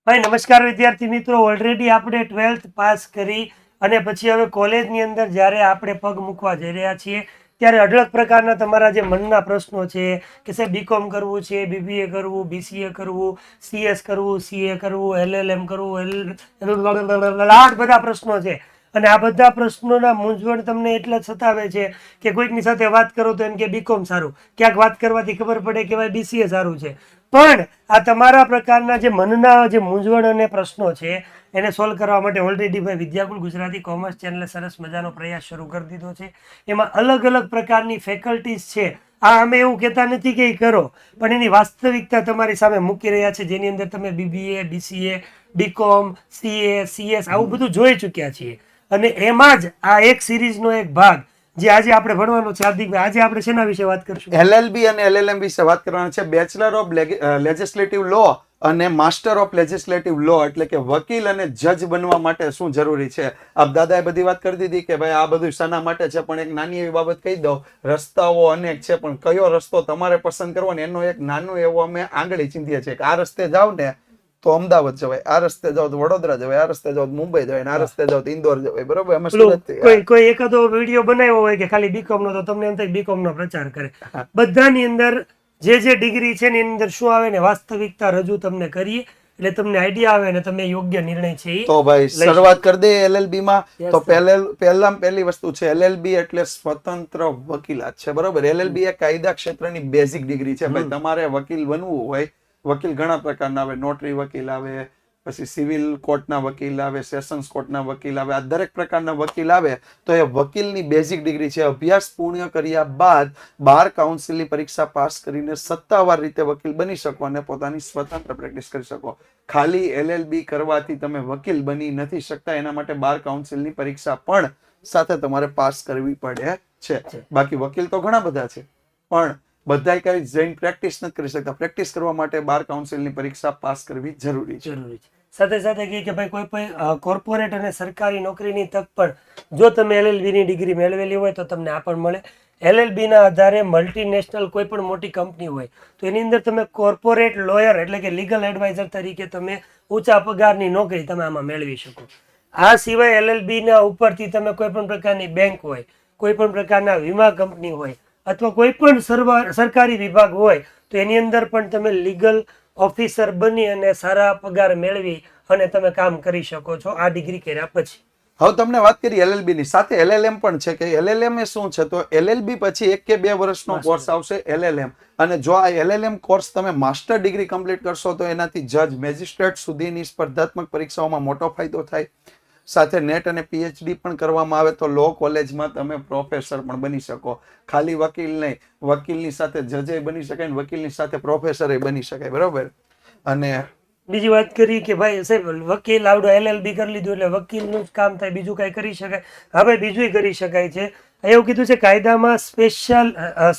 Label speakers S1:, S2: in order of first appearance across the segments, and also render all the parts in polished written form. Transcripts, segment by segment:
S1: ભાઈ નમસ્કાર વિદ્યાર્થી મિત્રો, ઓલરેડી આપણે 12th પાસ કરી અને પછી હવે કોલેજની અંદર જ્યારે આપણે પગ મૂકવા જઈ રહ્યા છીએ ત્યારે અઢળક પ્રકારના તમારા જે મનના પ્રશ્નો છે કે સાહેબ બીકોમ કરવું છે, બીબીએ કરવું, બીસીએ કરવું, સીએસ કરવું, સીએ કરવું, એલએલએમ કરવું, આ બધા પ્રશ્નો છે. અને આ બધા પ્રશ્નોના મૂંઝવણ તમને એટલા જ સતાવે છે કે કોઈકની સાથે વાત કરો તો એમ કે બીકોમ સારું, ક્યાંક વાત કરવાથી ખબર પડે કે ભાઈ બીસીએ સારું છે. પણ આ તમારા પ્રકારના જે મનના જે મૂંઝવણ અને પ્રશ્નો છે એને સોલ્વ કરવા માટે ઓલરેડી ભાઈ વિદ્યાકુલ ગુજરાતી કોમર્સ ચેનલે સરસ મજાનો પ્રયાસ શરૂ કરી દીધો છે. એમાં અલગ અલગ પ્રકારની ફેકલ્ટીઝ છે. આ અમે એવું કહેતા નથી કે એ કરો, પણ એની વાસ્તવિકતા તમારી સામે મૂકી રહ્યા છે, જેની અંદર તમે BBA, BCA, BCom, CA, CS આવું બધું જોઈ ચૂક્યા છીએ. અને એમાં જ આ એક સિરીઝનો એક ભાગ જે આજે આપણે ભણવાનો છે. હાર્દિકભાઈ, આજે આપણે શેના વિશે વાત કરશું?
S2: એલએલબી અને એલએલએમ વિશે વાત કરવાની છે. બેચલર ઓફ લેજિસ્લેટિવ લો અને માસ્ટર ઓફ લેજિસ્લેટિવ લો, એટલે કે વકીલ અને જજ બનવા માટે શું જરૂરી છે. આપ દાદાએ બધી વાત કરી દીધી કે ભાઈ આ બધું શાના માટે છે, પણ એક નાની એવી બાબત કહી દઉં. રસ્તાઓ અનેક છે, પણ કયો રસ્તો તમારે પસંદ કરવો ને એનો એક નાનો એવો અમે આંગળી ચીંધીએ છીએ કે આ રસ્તે જાવ ને તો અમદાવાદ જવાય, આ રસ્તે જાવ તો વડોદરા જવાય, આ રસ્તે જાવ તો મુંબઈ જવાય, આ રસ્તે જાવ તો ઇન્દોર જવાય. બરોબર? અમે સુરત
S1: કોઈ એકાદો વિડીયો બનાવ્યો હોય કે ખાલી બીકોમ નો, તો તમને એમ થાય બીકોમ નો પ્રચાર કરે. બધાની અંદર જે ડિગ્રી છે ને એની અંદર શું આવે ને વાસ્તવિકતા રજૂ તમને કરીએ એટલે તમને આઈડિયા આવે ને તમે યોગ્ય નિર્ણય છે.
S2: તો ભાઈ શરૂઆત કરી દે એલએલબી માં. તો પહેલી વસ્તુ છે એલએલબી એટલે સ્વતંત્ર વકીલાત છે. બરોબર? એલએલબી એ કાયદા ક્ષેત્રની બેઝિક ડિગ્રી છે. ભાઈ તમારે વકીલ બનવું હોય, વકીલ ઘણા પ્રકારના આવે, નોટરી વકીલ આવે, પછી સિવિલ કોર્ટના વકીલ આવે, સેશન્સ કોર્ટના વકીલ આવે, આ દરેક પ્રકારના વકીલ આવે. તો એ વકીલની બેઝિક ડિગ્રી છે. અભ્યાસ પૂર્ણ કર્યા બાદ બાર કાઉન્સિલની પરીક્ષા પાસ કરીને સત્તાવાર રીતે વકીલ બની શકો અને પોતાની સ્વતંત્ર પ્રેક્ટિસ કરી શકો. ખાલી એલએલબી કરવાથી તમે વકીલ બની નથી શકતા. એના માટે બાર કાઉન્સિલની પરીક્ષા પણ સાથે તમારે પાસ કરવી પડે છે. બાકી વકીલ તો ઘણા બધા છે, પણ બધા કઈ જઈને પ્રેક્ટિસ નથી કરી શકતા. પ્રેક્ટિસ કરવા માટે બાર કાઉન્સિલની પરીક્ષા પાસ કરવી જરૂરી છે.
S1: સાથે સાથે કહે કે ભાઈ કોઈ પણ કોર્પોરેટ અને સરકારી નોકરીની તક પણ જો તમે એલએલબી ની ડિગ્રી મેળવેલી હોય તો તમને આ પણ મળે. એલએલબી ના આધારે મલ્ટીનેશનલ કોઈ પણ મોટી કંપની હોય તો એની અંદર તમે કોર્પોરેટ લોયર એટલે કે લીગલ એડવાઇઝર તરીકે તમે ઊંચા પગારની નોકરી તમે આમાં મેળવી શકો. આ સિવાય એલએલબી ના ઉપરથી તમે કોઈ પણ પ્રકારની બેંક હોય, કોઈ પણ પ્રકારના વીમા કંપની હોય અથવા કોઈ પણ સરકારી વિભાગ હોય તો એની અંદર પણ તમે લીગલ ઓફિસર બની અને સારા પગાર મેળવી અને તમે કામ કરી શકો છો આ ડિગ્રી કર્યા પછી.
S2: હવે તમને વાત કરી એલએલબી ની, સાથે એલએલએમ પણ છે. કે એલએલએમ એ શું છે? તો એલએલબી પછી 1 કે 2 વર્ષનો કોર્સ આવશે એલએલએમ. અને જો આ એલએલએમ કોર્સ તમે માસ્ટર ડિગ્રી કમ્પ્લીટ કરશો તો એનાથી જજ, મેજિસ્ટ્રેટ સુધીની સ્પર્ધાત્મક પરીક્ષાઓમાં મોટો ફાયદો થાય. સાથે નેટ અને પીએચડી પણ કરવામાં આવે તો લો કોલેજમાં તમે પ્રોફેસર પણ બની શકો. ખાલી વકીલ નહીં, વકીલની સાથે જજે બની શકાય, વકીલની સાથે પ્રોફેસર બની શકાય. બરોબર? અને
S1: બીજી વાત કરી કે ભાઈ સાહેબ વકીલ આવડો એલએલબી કરી લીધું એટલે વકીલનું જ કામ થાય, બીજું કઈ કરી શકાય? હવે બીજું કરી શકાય છે. એવું કીધું છે કાયદામાં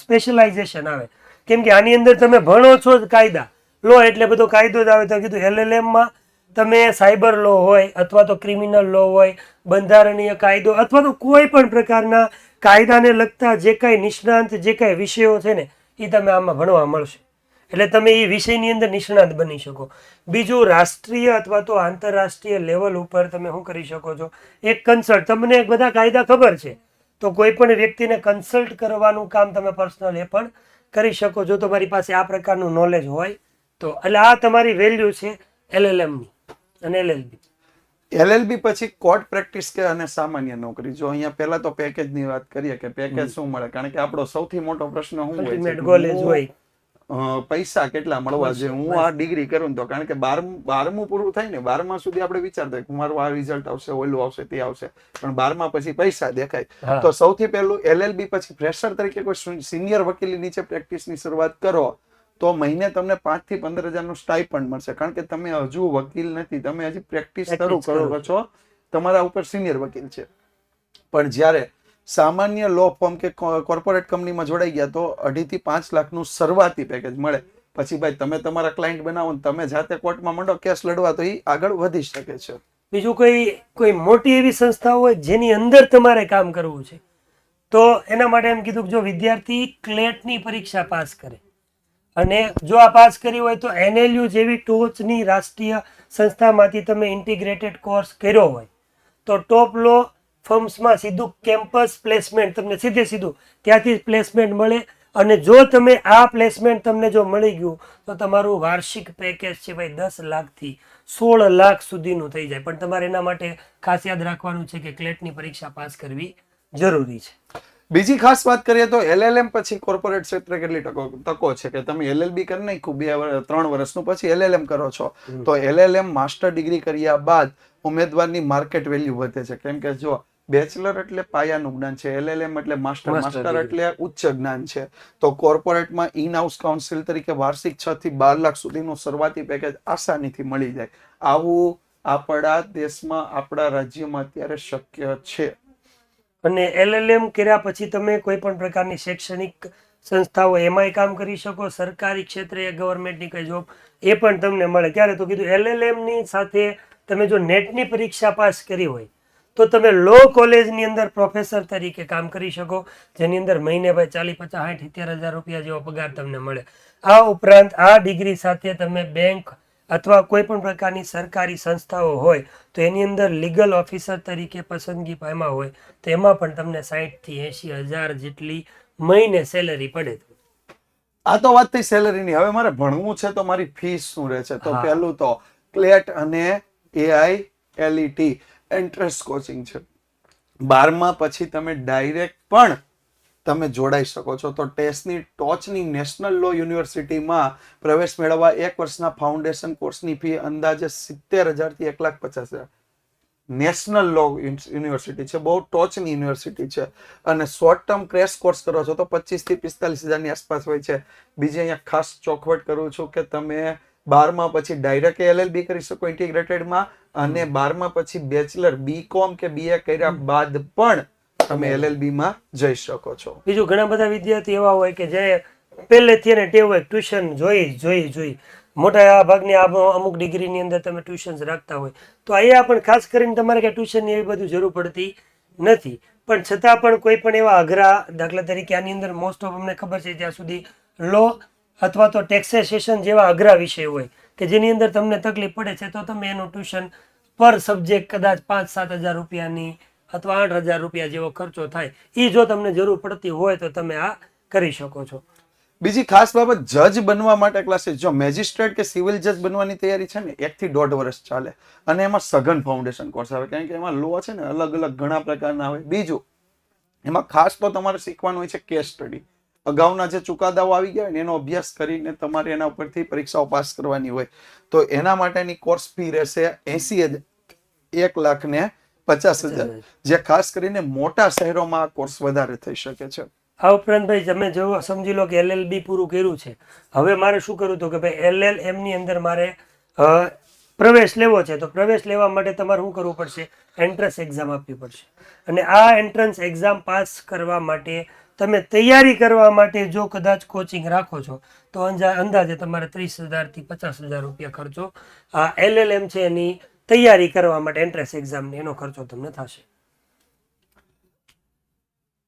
S1: સ્પેશિયલાઇઝેશન આવે, કેમ કે આની અંદર તમે ભણો છો જ કાયદા, લો એટલે બધો કાયદો જ આવે. તો કીધું એલએલએમમાં તમે સાયબર લો હોય અથવા તો ક્રિમિનલ લો હોય, બંધારણીય કાયદો અથવા તો કોઈ પણ પ્રકારના કાયદાને લગતા જે કાંઈ નિષ્ણાંત જે કાંઈ વિષયો છે ને એ તમે આમાં ભણવા મળશે. એટલે તમે એ વિષયની અંદર નિષ્ણાત બની શકો. બીજું રાષ્ટ્રીય અથવા તો આંતરરાષ્ટ્રીય લેવલ ઉપર તમે શું કરી શકો છો? એક કન્સલ્ટ, તમને બધા કાયદા ખબર છે તો કોઈ પણ વ્યક્તિને કન્સલ્ટ કરવાનું કામ તમે પર્સનલ એ પણ કરી શકો છો તમારી પાસે આ પ્રકારનું નોલેજ હોય તો. એટલે આ તમારી વેલ્યુ છે એલએલએમ ની અને એલએલબી.
S2: એલએલબી પછી કોર્ટ પ્રેક્ટિસ કે અને સામાન્ય નોકરી. જો અહીંયા પહેલા તો પેકેજ ની વાત કરીએ કે પેકેજ શું મળે, કારણ કે આપણો સૌથી મોટો પ્રશ્ન શું હોય છે? પૈસા કેટલા મળવા જોઈએ હું આ ડિગ્રી કરું તો? કારણ કે બારમું પૂરું થાય ને, 12મા સુધી આપણે વિચારતા કે મારું આ રિઝલ્ટ આવશે, ઓલું આવશે, તે આવશે, પણ 12મા પછી પૈસા દેખાય. તો સૌથી પહેલું એલએલબી પછી ફ્રેશર તરીકે કોઈ સિનિયર વકીલની નીચે પ્રેક્ટિસની શરૂઆત કરો તો મહિને તમને 5 થી 15 હજારનું સ્ટાઇપન્ડ મળશે. કારણ કે તમે હજુ વકીલ નથી, તમે હજી પ્રેક્ટિસ શરૂ કરો છો, તમારા ઉપર સિનિયર વકીલ છે. પણ જ્યારે સામાન્ય લો ફર્મ કે કોર્પોરેટ કંપનીમાં જોડાઈ ગયા તો 2.5 થી 5 લાખનું શરૂઆતી પેકેજ મળે. પછી ભાઈ તમે તમારા ક્લાયન્ટ બનાવો ને તમે જાતે કોર્ટમાં મંડો કેસ લડવા તો એ આગળ વધી શકે છે.
S1: બીજું કોઈ મોટી એવી સંસ્થા હોય જેની અંદર તમારે કામ કરવું છે તો એના માટે એમ કીધું કે જો વિદ્યાર્થી ક્લેટની પરીક્ષા પાસ કરે અને જો આ પાસ કરી હોય તો NLU જેવી ટોચની રાષ્ટ્રીય સંસ્થામાંથી તમે ઇન્ટિગ્રેટેડ કોર્સ કર્યો હોય તો ટોપ લો ફર્મ્સમાં સીધું કેમ્પસ પ્લેસમેન્ટ તમને સીધું ત્યાંથી જ પ્લેસમેન્ટ મળે. અને જો તમે આ પ્લેસમેન્ટ તમને જો મળી ગયું તો તમારું વાર્ષિક પેકેજ છે ભાઈ 10 લાખથી 16 લાખ સુધીનું થઈ જાય. પણ તમારે એના માટે ખાસ યાદ રાખવાનું છે કે ક્લેટની પરીક્ષા પાસ કરવી જરૂરી છે.
S2: બીજી ખાસ વાત કરીએ તો LLM પછી કોર્પોરેટ ક્ષેત્રે કેટલી તકો છે કે તમે LLB કરી નાખ્યું 3 વર્ષનું પછી LLM કરો છો તો LLM માસ્ટર ડિગ્રી કર્યા બાદ ઉમેદવારની માર્કેટ વેલ્યુ વધે છે. કેમ કે જો બેચલર એટલે પાયાનું જ્ઞાન છે, LLM એટલે માસ્ટર એટલે ઉચ્ચ જ્ઞાન છે. તો કોર્પોરેટમાં ઇન હાઉસ કાઉન્સિલ તરીકે વાર્ષિક 6 થી 12 લાખ સુધીનું શરૂઆતી પેકેજ આસાનીથી મળી જાય. આવું આપણા દેશમાં આપણા રાજ્યમાં અત્યારે શક્ય છે.
S1: અને LLM કર્યા પછી તમે કોઈ પણ પ્રકારની શૈક્ષણિક સંસ્થાઓ એમાંય કામ કરી શકો, સરકારી ક્ષેત્રે ગવર્મેન્ટની કઈ જોબ એ પણ તમને મળે. ક્યારે તો કીધું LLM ની સાથે તમે જો નેટની પરીક્ષા પાસ કરી હોય તો તમે લો કોલેજની અંદર પ્રોફેસર તરીકે કામ કરી શકો, જેની અંદર મહિને ભાઈ 40, 50, 60, 70,000 રૂપિયા જેવો પગાર તમને મળે. આ ઉપરાંત આ ડિગ્રી સાથે તમે બેંક અથવા કોઈ પણ પ્રકારની સરકારી સંસ્થાઓ હોય તો એની અંદર લીગલ ઓફિસર તરીકે પસંદગી પામ્યા હોય તો એમાં પણ તમને 60,000 થી 80,000 જેટલી મહિને સેલેરી પડે.
S2: આ તો વાત થઈ સેલરીની. હવે મારે ભણવું છે તો મારી ફીસ શું રહે છે? તો પહેલું તો ક્લેટ અને AILET એન્ટ્રન્સ કોચિંગ છે. 12મા પછી તમે ડાયરેક્ટ પણ તમે જોડાઈ શકો છો. તો ટેસ્ટની ટોચની નેશનલ લો યુનિવર્સિટીમાં પ્રવેશ મેળવવા 1 વર્ષના ફાઉન્ડેશન કોર્સની ફી અંદાજે 70,000 થી 1,50,000. નેશનલ લો યુનિવર્સિટી છે, બહુ ટોચની યુનિવર્સિટી છે. અને શોર્ટ ટર્મ ક્રેશ કોર્સ કરો છો તો 25,000 થી 45,000 ની આસપાસ હોય છે. બીજી અહીંયા ખાસ ચોખવટ કરું છું કે તમે 12મા પછી ડાયરેક્ટ LLB કરી શકો ઇન્ટિગ્રેટેડમાં, અને 12મા પછી બેચલર BCom કે BA કર્યા બાદ પણ તમે LLB માં જઈ શકો છો.
S1: બીજું ઘણા બધા વિદ્યાર્થી એવા હોય કે જે પહેલેથી એને ટેવ હોય ટ્યુશન જોઈ મોટા ભાગની અમુક ડિગ્રીની અંદર તમે ટ્યુશન રાખતા હોય તો અહીંયા પણ ખાસ કરીને તમારે કે ટ્યુશનની એવી બધું જરૂર પડતી નથી. પણ છતાં પણ કોઈ પણ એવા અઘરા, દાખલા તરીકે આની અંદર મોસ્ટ ઓફ અમને ખબર છે ત્યાં સુધી લો અથવા તો ટેક્સેશન જેવા અઘરા વિષય હોય કે જેની અંદર તમને તકલીફ પડે છે તો તમે એનું ટ્યુશન પર સબ્જેક્ટ કદાચ 5-7 હજાર રૂપિયાની અથવા 8,000 રૂપિયા જેવો ખર્ચો થાય, એ જો તમને જરૂર પડતી હોય તો તમે આ કરી શકો છો.
S2: બીજી ખાસ બાબત, જજ બનવા માટે ક્લાસીસ. જો મેજિસ્ટ્રેટ કે સિવિલ જજ બનવાની તૈયારી છે ને 1 થી 1.5 વર્ષ ચાલે, અને એમાં સઘન ફાઉન્ડેશન કોર્સ આવે, કારણ કે એમાં લો છે ને અલગ અલગ ઘણા પ્રકારના હોય. બીજું એમાં ખાસ તો તમારે શીખવાનું હોય છે કેસ સ્ટડી. અગાઉના જે ચુકાદાઓ આવી ગયા હોય ને એનો અભ્યાસ કરીને તમારે એના ઉપરથી પરીક્ષાઓ પાસ કરવાની હોય. તો એના માટેની કોર્સ ફી રહેશે 80,000, 1,50,000, જે ખાસ કરીને મોટા શહેરોમાં આ કોર્સ વધારે થઈ શકે છે.
S1: આ ઉપરાંત ભાઈ તમે જો સમજી લો કે LLB પૂરું કર્યું છે, હવે મારે શું કરવું તો કે ભાઈ LLM ની અંદર મારે પ્રવેશ લેવો છે તો પ્રવેશ લેવા માટે તમારે શું કરવું પડશે? એન્ટ્રન્સ એક્ઝામ આપવી પડશે. અને આ એન્ટ્રન્સ એક્ઝામ પાસ કરવા માટે તમે તૈયારી કરવા માટે જો કદાચ કોચિંગ રાખો છો તો અંદાજે તમારે 30,000 થી 50,000 રૂપિયા ખર્ચો આ LLM છે એની તૈયારી કરવા માટે એન્ટ્રન્સ એક્ઝામની એનો ખર્ચો તમને થશે.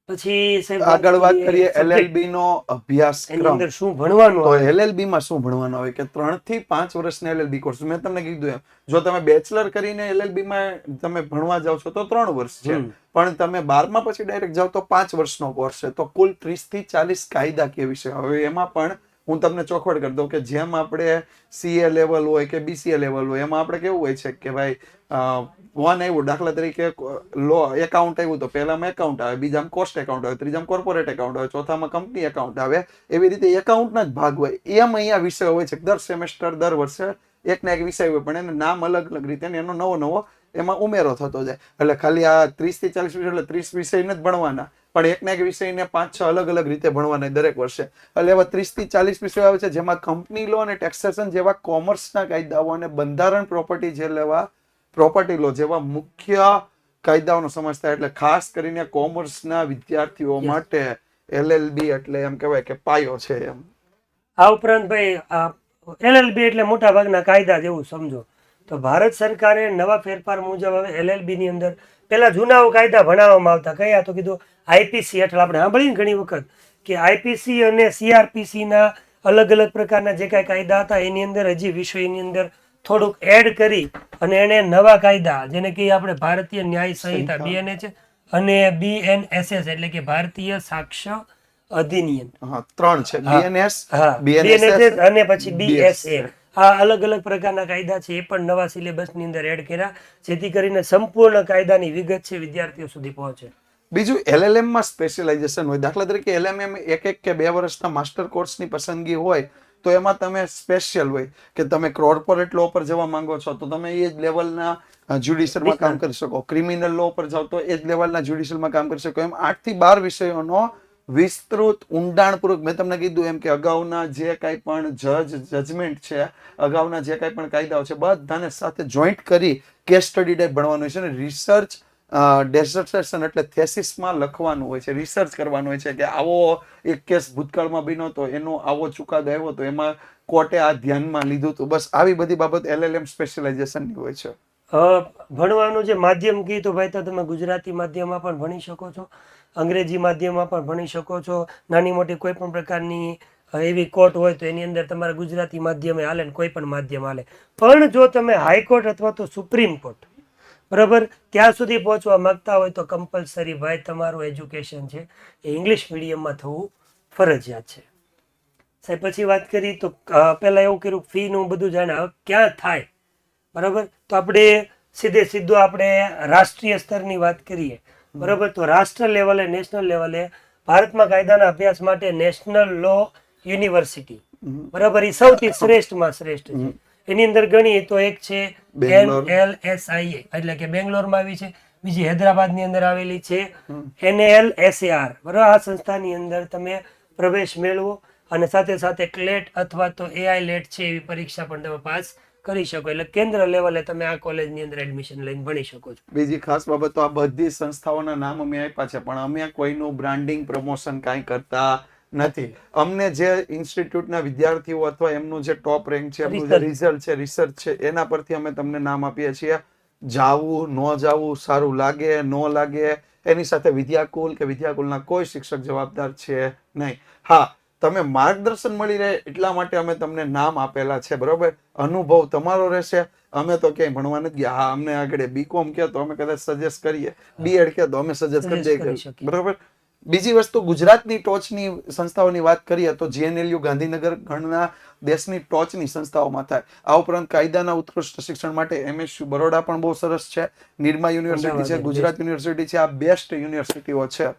S1: પછી
S2: આગળ વાત કરીએ LLB નો અભ્યાસક્રમ.
S1: શું ભણવાનું
S2: તો LLB માં શું ભણવાનું આવે કે 3 થી 5 વર્ષના LLB કોર્સ. મેં તમને કીધું એમ, જો તમે બેચલર કરીને LLB માં તમે ભણવા જાવ છો તો 3 વર્ષ છે, પણ તમે 12મા પછી ડાયરેક્ટ જાવ તો 5 વર્ષનો કોર્સ છે. તો કુલ 30 થી 40 કાયદાકીય વિષય. હવે એમાં પણ હું તમને ચોખવટ કરી દઉં કે જેમ આપણે CA લેવલ હોય કે BCA લેવલ હોય એમાં આપણે કેવું હોય છે કે ભાઈ વન આવ્યું, દાખલા તરીકે લો એકાઉન્ટ આવ્યું તો પહેલામાં એકાઉન્ટ આવે, બીજામાં કોસ્ટ એકાઉન્ટ આવે, ત્રીજામાં કોર્પોરેટ એકાઉન્ટ આવે, ચોથામાં કંપની એકાઉન્ટ આવે. એવી રીતે એકાઉન્ટના જ ભાગ હોય. એમ અહીંયા વિષય હોય છે દર સેમેસ્ટર, દર વર્ષે એક ના એક વિષય હોય, પણ એને નામ અલગ અલગ રીતે એનો નવો નવો એમાં ઉમેરો થતો જાય. એટલે ખાલી આ 30 થી 40 વિષય એટલે 30 વિષય જ ભણવાના, પણ એક ના એક વિષયને 5-6 અલગ અલગ રીતે ભણવાના દરેક વર્ષે. એટલે એવા 30 થી 40 વિષયો આવે છે, જેમાં કંપની લો અને ટેક્સેશન જેવા કોમર્સના કાયદાઓ અને બંધારણ પ્રોપર્ટી લો જેવા મુખ્ય કાયદાઓનો સમાવેશ થાય. એટલે ખાસ કરીને કોમર્સના વિદ્યાર્થીઓ માટે LLB એટલે એમ કહેવાય કે પાયો છે એમ.
S1: આ ઉપરાંત ભાઈ LLB એટલે મોટા ભાગના કાયદા જેવું સમજો. તો ભારત સરકારે નવા ફેરફાર મુજબ હવે LLB ની અંદર પેલા જૂના કાયદા ભણાવવામાં આવતા. કયા તો કીધું IPC હેઠળ આપણે સાંભળીને ઘણી વખત કે IPC અને CRPC ના અલગ અલગ પ્રકારના જે કાંઈ કાયદા હતા એની અંદર હજી વિષયની અંદર થોડુંક એડ કરી અને એને નવા કાયદા જેને કે આપણે ભારતીય ન્યાય સંહિતા BNH અને BNSS એટલે કે ભારતીય સાક્ષ્ય અધિનિયમ.
S2: હા, 3 છે. BNS,
S1: હા,
S2: BNSS
S1: અને પછી BSA. આ અલગ અલગ પ્રકારના કાયદા છે એ પણ નવા સિલેબસની અંદર એડ કર્યા જેથી કરીને સંપૂર્ણ કાયદાની વિગત છે વિદ્યાર્થીઓ સુધી પહોંચે.
S2: બીજું LLM માં સ્પેશિયલાઇઝેશન હોય. દાખલા તરીકે LLM 1 કે 2 વર્ષના માસ્ટર કોર્સની પસંદગી હોય તો એમાં તમે સ્પેશિયલ હોય કે તમે કોર્પોરેટ લો પર જવા માંગો છો તો તમે એ જ લેવલના જ્યુડિશિયલમાં કામ કરી શકો. ક્રિમિનલ લો પર જાઓ તો એ જ લેવલના જ્યુડિશિયલમાં કામ કરી શકો. એમ 8 થી 12 વિષયોનો વિસ્તૃત ઊંડાણપૂર્વક મેં તમને કીધું એમ કે અગાઉના જે કાંઈ પણ જજમેન્ટ છે, અગાઉના જે કાંઈ પણ કાયદાઓ છે, બધાને સાથે જોઈન્ટ કરી કેસ સ્ટડી ટાઈપ ભણવાનું હોય છે અને રિસર્ચ ડેઝર્ટેશન એટલે થેસિસમાં લખવાનું હોય છે, રિસર્ચ કરવાનું હોય છે કે આવો એક કેસ ભૂતકાળમાં બન્યો તો એનો આવો ચુકાદો આવ્યો તો એમાં કોર્ટે આ ધ્યાનમાં લીધું હતું. બસ આવી બધી બાબત LLM સ્પેશિયલાઇઝેશનની હોય છે.
S1: ભણવાનું જે માધ્યમ કીધું તો ભાઈ તો તમે ગુજરાતી માધ્યમમાં પણ ભણી શકો છો, અંગ્રેજી માધ્યમમાં પણ ભણી શકો છો. નાની મોટી કોઈ પણ પ્રકારની એવી કોર્ટ હોય તો એની અંદર તમારે ગુજરાતી માધ્યમે હાલે ને કોઈ પણ માધ્યમ હાલે. પણ જો તમે હાઈકોર્ટ અથવા તો સુપ્રીમ કોર્ટ બરાબર ત્યાં સુધી પહોંચવા માંગતા હોય તો કમ્પલસરી ભાઈ તમારું એજ્યુકેશન છે એ ઇંગ્લિશ મીડિયમમાં થવું ફરજિયાત છે. સાહેબ પછી વાત કરી તો પહેલાં એવું કર્યું ફીનું બધું જાણે હવે ક્યાં થાય બરાબર તો આપણે સીધું આપણે રાષ્ટ્રીય સ્તરની વાત કરીએ બરાબર તો રાષ્ટ્ર લેવલે નેશનલ લેવલે ભારતમાં કાયદાના અભ્યાસ માટે નેશનલ લો યુનિવર્સિટી બરાબર એ સૌથી શ્રેષ્ઠમાં શ્રેષ્ઠ છે. એની અંદર ગણીએ તો એક છે NLSIA એટલે કે બેંગ્લોરમાં આવી છે, બીજી હૈદરાબાદની અંદર આવેલી છે NLSAR બરાબર. આ સંસ્થાની અંદર તમે પ્રવેશ મેળવો અને સાથે સાથે ક્લેટ અથવા તો AI લેટ છે એવી પરીક્ષા પણ તમે પાસ કરી શકો એટલે કેન્દ્ર લેવલે તમે આ કોલેજની અંદર એડમિશન લઈને ભણી શકો છો.
S2: બીજી ખાસ બાબત તો આ બધી સંસ્થાઓના નામ અમે આપ્યા છે પણ અમે કોઈનું બ્રાન્ડિંગ પ્રમોશન કાંઈ કરતા નથી. અમને જે ઇન્સ્ટિટ્યૂટના વિદ્યાર્થીઓ અથવા એમનું જે ટોપ રેન્ક છે, એમનું જે રિઝલ્ટ છે, રિસર્ચ છે એના પરથી અમે તમને નામ આપીએ છીએ. જાવું ન જાવું, સારું લાગે ન લાગે એની સાથે વિદ્યાકુલ કે વિદ્યાકુલના કોઈ શિક્ષક જવાબદાર છે નહીં. હા, તમે માર્ગદર્શન મળી રહે એટલા માટે અમે તમને નામ આપેલા છે બરોબર. અનુભવ તમારો રહેશે. અમે તો ક્યાંય ભણવા નથી ગયા. હા, અમને આગળ BCom કહે તો અમે કદાચ સજેસ્ટ કરીએ, BEd કહે તો અમે સજેસ્ટ કરી દઈએ બરોબર. બીજી વસ્તુ ગુજરાતની ટોચની સંસ્થાઓની વાત કરીએ તો GNLU ગાંધીનગર ઘણા દેશની ટોચની સંસ્થાઓમાં થાય. આ ઉપરાંત કાયદાના ઉત્કૃષ્ટ શિક્ષણ માટે MSU બરોડા પણ બહુ સરસ છે, નિરમા યુનિવર્સિટી છે, ગુજરાત યુનિવર્સિટી છે. આ બેસ્ટ યુનિવર્સિટીઓ છે.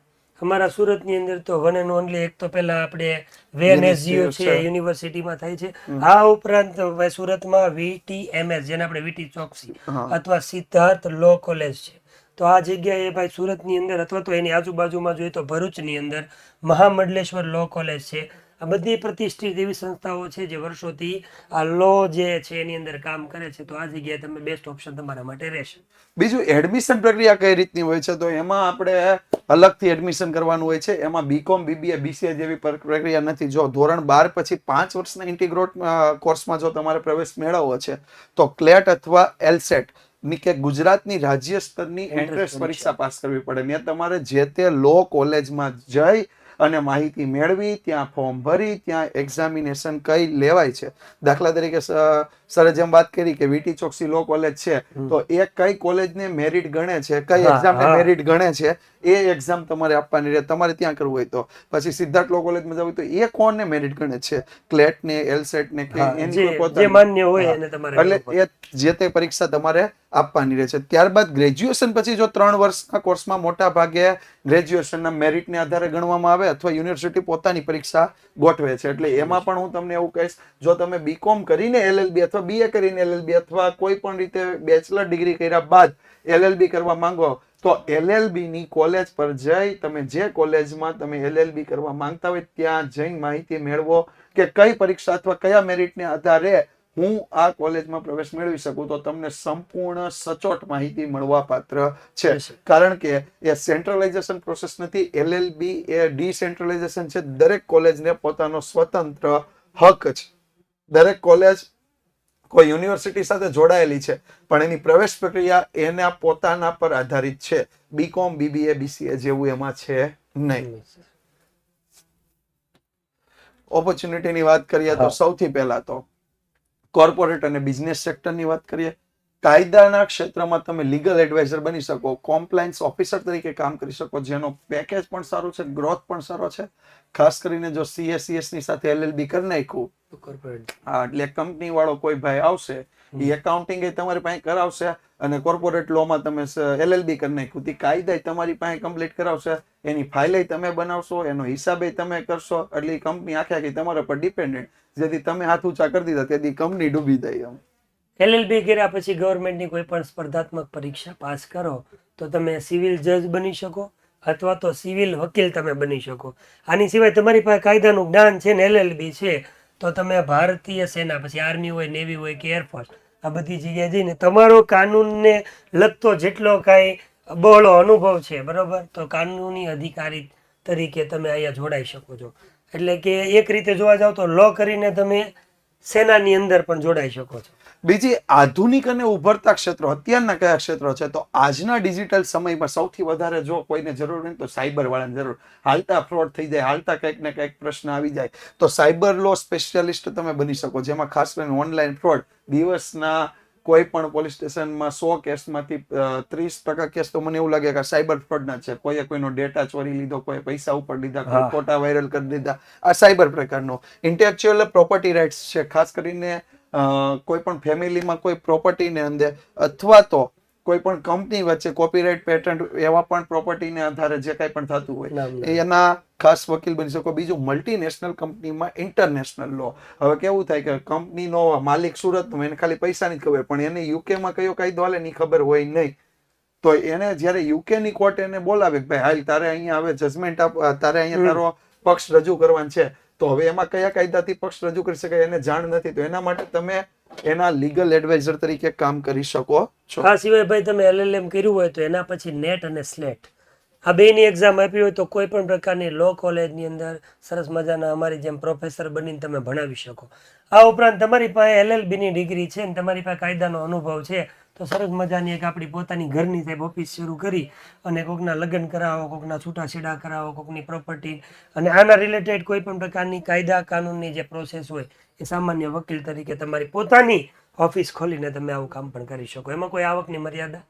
S1: અમારા સુરતની અંદર તો વન એન્ડ ઓનલી એક તો પેલા આપણે VNSGU છે યુનિવર્સિટીમાં થાય છે. આ ઉપરાંત સુરતમાં VTMS જેને આપણે VT ચોકસી અથવા સિદ્ધાર્થ લો કોલેજ છે. તો આ જગ્યાએ ભાઈ સુરતની અંદર અથવા તો એની આજુબાજુમાં જોઈએ તો ભરૂચની અંદર મહામંડલેશ્વર લો કોલેજ છે. આ બધી પ્રતિષ્ઠિત એવી સંસ્થાઓ છે જે વર્ષોથી આ લો જે છે એની અંદર કામ કરે છે. તો આ જગ્યાએ તમે બેસ્ટ ઓપ્શન તમારા માટે રહેશે.
S2: બીજું એડમિશન પ્રક્રિયા કઈ રીતની હોય છે તો એમાં આપણે અલગથી એડમિશન કરવાનું હોય છે. એમાં BCom, BBA, BCA જેવી પ્રક્રિયા નથી. જો ધોરણ 12 પછી 5 વર્ષના ઇન્ટિગ્રેટ કોર્સમાં જો તમારે પ્રવેશ મેળવવો છે તો ક્લેટ અથવા LSAT ની કે ગુજરાતની રાજ્ય સ્તરની એન્ટ્રન્સ પરીક્ષા પાસ કરવી પડે. ત્યાં તમારે જે તે લો કોલેજમાં જઈ અને માહિતી મેળવી, ત્યાં ફોર્મ ભરી, ત્યાં એક્ઝામિનેશન કઈ લેવાય છે. દાખલા તરીકે સરે જેમ વાત કરી કે VT ચોકસી લો કોલેજ છે તો એ કઈ કોલેજને મેરિટ ગણે છે, કઈ એક્ઝામને મેરિટ ગણે છે એ એક્ઝામ તમારે આપવાની રહે. તમારે ત્યાં કરવું હોય તો પછી સિદ્ધાર્થ લો કોલેજમાં જવું તો એ કોને મેરિટ ગણે છે, ક્લેટ ને, LSAT ને કે એની
S1: જે માન્ય હોય એને તમારે
S2: એટલે એ જે તે પરીક્ષા તમારે આપવાની રહે છે. ત્યારબાદ ગ્રેજ્યુએશન પછી જો 3 વર્ષના કોર્સમાં મોટા ભાગે ગ્રેજ્યુએશનના મેરિટને આધારે ગણવામાં આવે અથવા યુનિવર્સિટી પોતાની પરીક્ષા ગોઠવે છે. એટલે એમાં પણ હું તમને એવું કહીશ, જો તમે BCom કરીને LLB અથવા BA કરીને LLB અથવા કોઈ પણ રીતે બેચલર ડિગ્રી કર્યા બાદ LLB કરવા માંગો તો LLB ની કોલેજ પર જઈ તમે જે કોલેજમાં તમે LLB કરવા માંગતા હોય ત્યાં જઈને માહિતી મેળવો કે કઈ પરીક્ષા અથવા કયા મેરિટને આધારે હું આ કોલેજમાં પ્રવેશ મેળવી શકું. તો તમને સંપૂર્ણ સચોટ માહિતી મળવા પાત્ર છે. કારણ કે એ સેન્ટ્રલાઇઝેશન પ્રોસેસ નથી. LLB એ ડિસેન્ટ્રલાઇઝેશન છે. દરેક કોલેજને પોતાનો સ્વતંત્ર હક છે. દરેક કોલેજ કોઈ યુનિવર્સિટી સાથે જોડાયેલી છે પણ એની પ્રવેશ પ્રક્રિયા એના પોતાના પર આધારિત છે. BCom, BBA, BCA જેવું એમાં છે નહીં. ઓપોર્ચ્યુનિટીની વાત કરીએ તો સૌથી પહેલા તો કોર્પોરેટ અને બિઝનેસ સેક્ટરની વાત કરીએ. કાયદાના ક્ષેત્રમાં તમે લીગલ એડવાઇઝર બની શકો, કોમ્પ્લાયન્સ ઓફિસર તરીકે કામ કરી શકો, જેનો પેકેજ પણ સારું છે, ગ્રોથ પણ સારો છે. ખાસ કરીને જો CA/CS ની સાથે LLB કરી નાખ્યું, હા, એટલે કંપની વાળો કોઈ ભાઈ આવશે, એ એકાઉન્ટિંગ તમારી પાસે કરાવશે અને કોર્પોરેટ લોમાં તમે LLB કરી નાખ્યું, તે કાયદા તમારી પાસે કમ્પ્લીટ કરાવશે, એની ફાઇલ તમે બનાવશો, એનો હિસાબે તમે કરશો, એટલે કંપની આખે આખી તમારા પર ડિપેન્ડન્ટ. જેથી તમે હાથ ઊંચા કરી દીધા તેથી કંપની ડૂબી જાય.
S1: LLB કર્યા પછી ગવર્મેન્ટની કોઈ પણ સ્પર્ધાત્મક પરીક્ષા પાસ કરો તો તમે સિવિલ જજ બની શકો અથવા તો સિવિલ વકીલ તમે બની શકો. આની સિવાય તમારી પાસે કાયદાનું જ્ઞાન છે ને LLB છે તો તમે ભારતીય સેના, પછી આર્મી હોય, નેવી હોય કે એરફોર્સ, આ બધી જગ્યાએ જઈને તમારો કાનૂનને લગતો જેટલો કાંઈ બહોળો અનુભવ છે, બરોબર, તો કાનૂની અધિકારી તરીકે તમે અહીંયા જોડાઈ શકો છો. એટલે કે એક રીતે જોવા જાવ તો લો કરીને તમે સેનાની અંદર પણ જોડાઈ શકો છો.
S2: બીજી આધુનિક અને ઉભરતા ક્ષેત્રો અત્યારના કયા ક્ષેત્રો છે? તો આજના ડિજિટલ સમયમાં સૌથી વધારે જો કોઈને જરૂર હોય તો સાયબર વાળાની જરૂર. હાલતા ફ્રોડ થઈ જાય, હાલતા કંઈક ને કંઈક પ્રશ્ન આવી જાય તો સાયબર લો સ્પેશિયાલિસ્ટ તમે બની શકો, જેમાં ખાસ કરીને ઓનલાઈન ફ્રોડ, દિવસના કોઈ પણ પોલીસ સ્ટેશનમાં 100 કેસમાંથી 30% કેસ તો મને એવું લાગે કે સાયબર ફ્રોડના છે. કોઈએ કોઈનો ડેટા ચોરી લીધો, કોઈ પૈસા ઉપર લીધા, કોઈ ફોટા વાયરલ કરી દીધા, આ સાયબર પ્રકારનો. ઇન્ટેલેક્ચ્યુઅલ પ્રોપર્ટી રાઇટ્સ છે, ખાસ કરીને કોઈ પણ ફેમિલીમાં કોઈ પ્રોપર્ટીને અંદર અથવા તો કોઈ પણ કંપની વચ્ચે કોપીરાઇટ, પેટન્ટ એવા પણ પ્રોપર્ટીને આધારે જે કાંઈ પણ થતું હોય એના ખાસ વકીલ બની શકો. બીજું, મલ્ટીનેશનલ કંપનીમાં ઇન્ટરનેશનલ લો. હવે કેવું થાય કે કંપનીનો માલિક સુરતનો, એને ખાલી પૈસાની જ ખબર, પણ એને યુકેમાં કયો કાયદો હાલે ની ખબર હોય નહીં. તો એને જ્યારે યુકેની કોર્ટ એને બોલાવે કે ભાઈ હાલ તારે અહીંયા હવે જજમેન્ટ આપ, તારે અહીંયા તારો પક્ષ રજૂ કરવાનો છે, તો હવે એમાં કયા કાયદાથી પક્ષ રજૂ કરી શકાય એને જાણ નથી, તો એના માટે તમે એના લીગલ એડવાઇઝર તરીકે કામ કરી શકો છો.
S1: આ સિવાય ભાઈ તમે LLM કર્યું હોય તો એના પછી નેટ અને સ્લેટ આ બેની એક્ઝામ આપી હોય તો કોઈ પણ પ્રકારની લો કોલેજની અંદર સરસ મજાના અમારી જેમ પ્રોફેસર બનીને તમે ભણાવી શકો. આ ઉપરાંત તમારી પાસે LLB ની ડિગ્રી છે ને તમારી પાસે કાયદાનો અનુભવ છે તો સરસ મજાની એક આપણી પોતાની ઘરની સાહેબ ઓફિસ શરૂ કરી અને કોકના લગ્ન કરાવો, કોકના છૂટાછેડા કરાવો, કોકની પ્રોપર્ટી અને આના રિલેટેડ કોઈ પણ પ્રકારની કાયદા કાનૂનની જે પ્રોસેસ હોય એ સામાન્ય વકીલ તરીકે તમારી પોતાની ઓફિસ ખોલીને તમે આવું કામ પણ કરી શકો. એમાં કોઈ આવકની મર્યાદા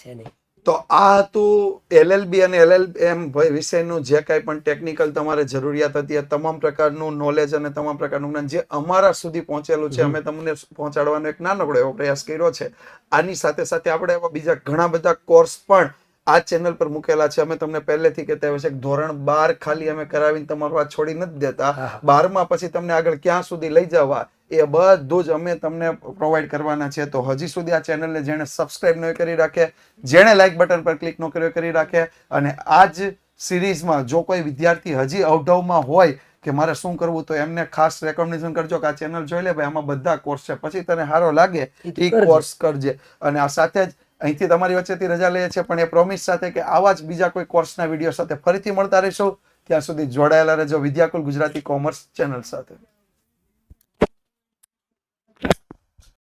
S1: છે નહીં.
S2: તો આ હતું LLB અને LLM વિષયનું જે કાંઈ પણ ટેકનિકલ તમારે જરૂરિયાત હતી, તમામ પ્રકારનું નોલેજ અને તમામ પ્રકારનું જ્ઞાન જે અમારા સુધી પહોંચેલું છે, અમે તમને પહોંચાડવાનો એક નાનકડો એવો પ્રયાસ કર્યો છે. આની સાથે સાથે આપણે એવા બીજા ઘણા બધા કોર્સ પણ આ ચેનલ પર મૂકેલા છે. અમે તમને પહેલેથી કહેતા હોય છે કે ધોરણ 12 ખાલી અમે કરાવીને તમારું આ છોડી નથી દેતા. 12માં પછી તમને આગળ ક્યાં સુધી લઈ જવા એ બધું જ અમે તમને પ્રોવાઈડ કરવાના છે. તો હજી સુધી આ ચેનલને જેણે સબસ્ક્રાઇબ ન કરી રાખે, જેણે લાઈક બટન પર ક્લિક ન કર્યો કરી રાખે, અને આ જ સિરીઝમાં જો કોઈ વિદ્યાર્થી હજી અવઢવમાં હોય કે મારે શું કરવું, તો એમને ખાસ રેકમેન્ડેશન કરજો કે આ ચેનલ જોઈ લે ભાઈ, આમાં બધા કોર્સ છે, પછી તને સારો લાગે એ કોર્સ કરજે. અને આ સાથે જ અહીંથી તમારી વચ્ચેથી રજા લઈએ છીએ, પણ એ પ્રોમિસ સાથે કે આવા જ બીજા કોઈ કોર્સના વિડીયો સાથે ફરીથી મળતા રહીશું. ત્યાં સુધી જોડાયેલા રહેજો વિદ્યાકુલ ગુજરાતી કોમર્સ ચેનલ સાથે.